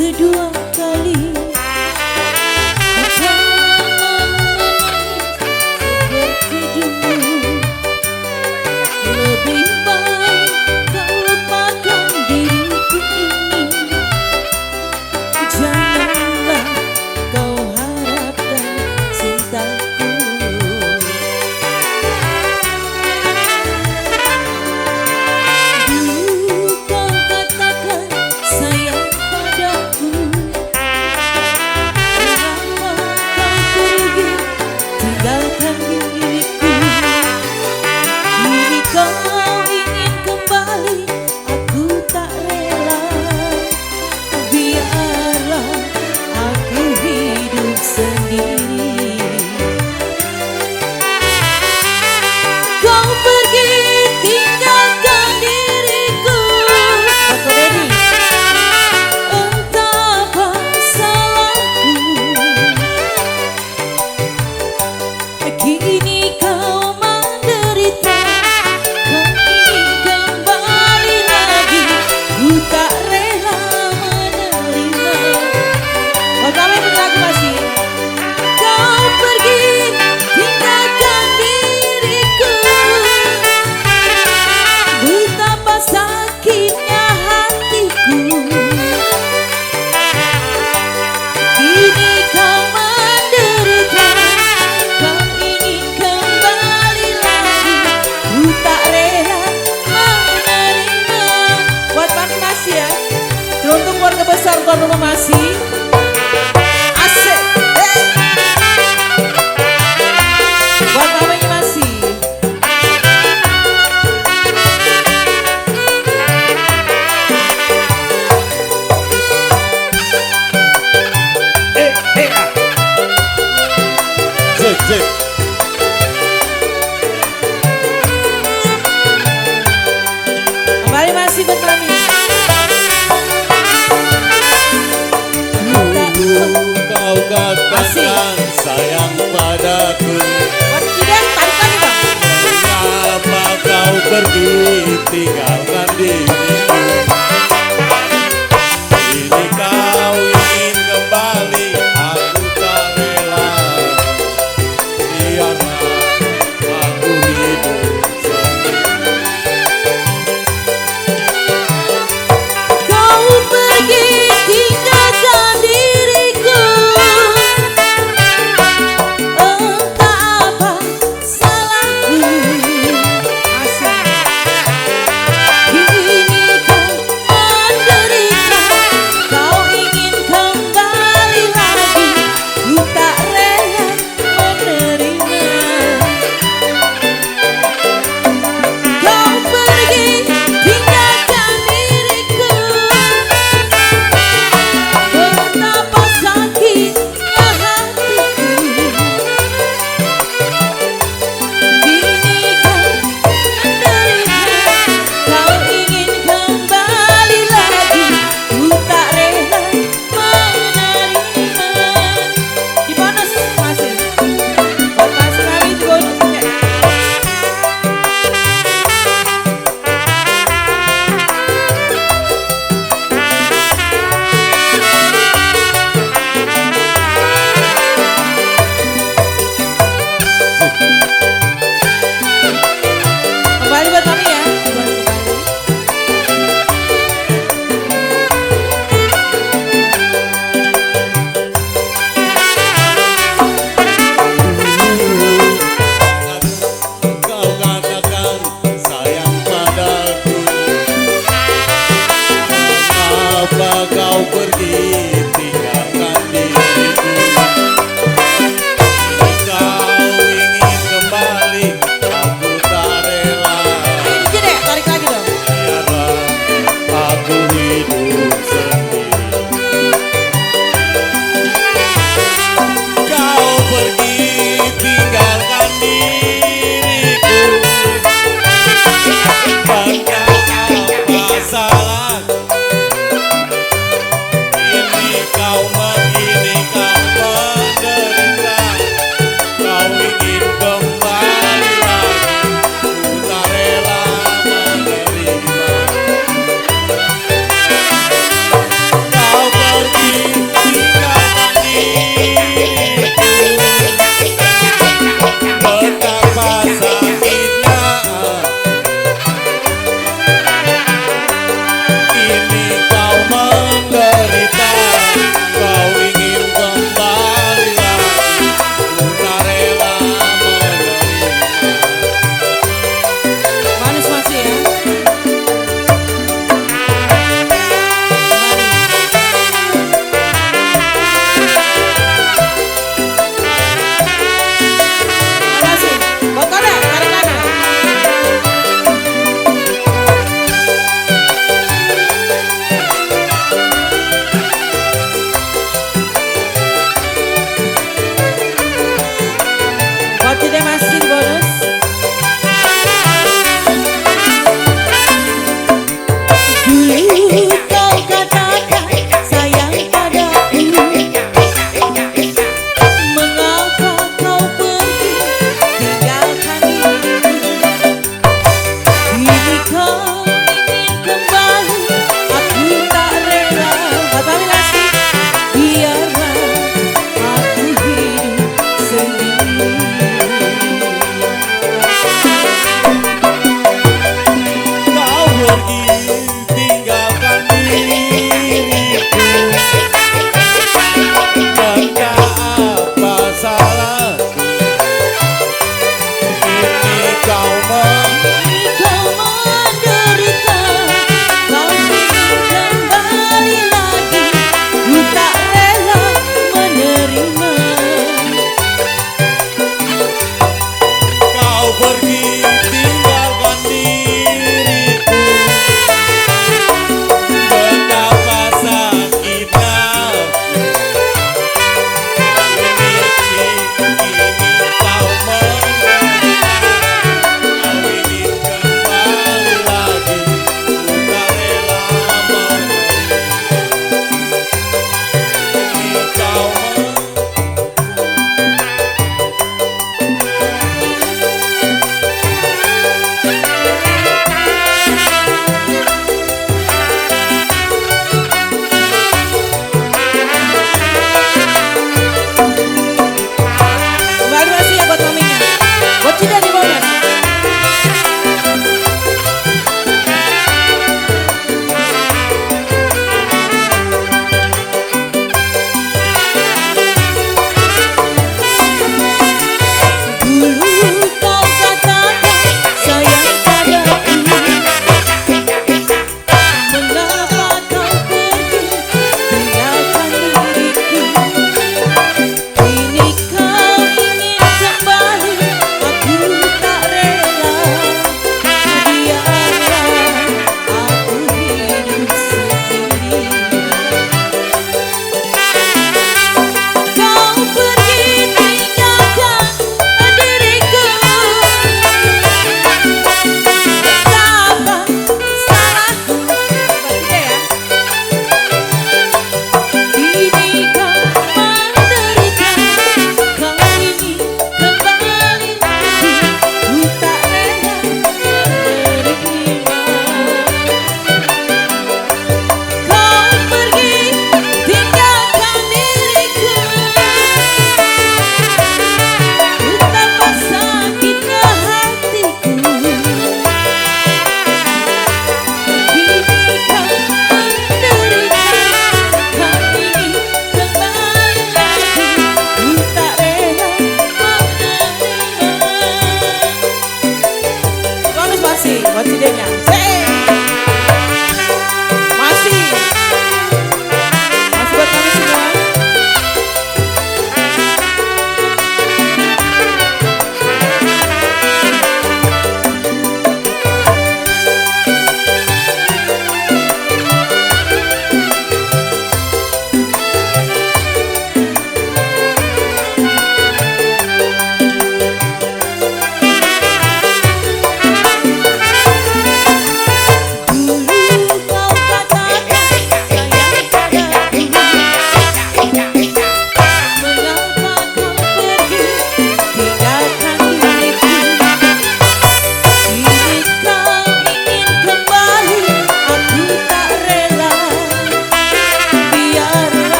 kedua kali seperti dulu. Lebih baik kau lupakan diriku ini. Janganlah kau harapkan cintaku. Dulu kau katakan sayang padaku. Kenapa kau pergi tinggalkan diriku? Kini kau ingin kembali, aku tak rela. Biarlah aku hidup sendiri. Kau pergi tinggalkan diriku. Koko Dedi. Entah apa salahku. Kini kau menderita. Kau ingin kembali lagi. Ku tak rela menerima. Oh, kami lagu masih. Kau pergi tinggalkan diriku. Betapa sakitnya hatiku. Kini kau menderita. Kau ingin kembali lagi. Ku tak rela menerima. Buat Mami Masih ya. Teruntuk keluarga besar tuan rumah Masih. Asik. Buat Mami Masih. Cek. Kembali Masih buat Mami. Dulu kau katakan sayang padaku. Buat Iden, tarik lagi Bang. Mengapa kau pergi tinggalkan diriku? Kini kau ingin kembali, aku tak rela. Biarlah aku hidup sendiri. Kau pergi tinggalkan diriku. Entah apa salahku. Kini kau menderita. Kau ingin kembali lagi. Ku tak rela menerima. Kau pergi tinggalkan diriku. Betapa sakitnya hatiku. Kini kau menderita. Kau ingin kembali lagi. Ku tak rela menerima. Di bonus Masih. Buat Masih Mami di bonus. Kembali buat Mami ya. Kau katakan sayang padaku. Mengapa kau pergi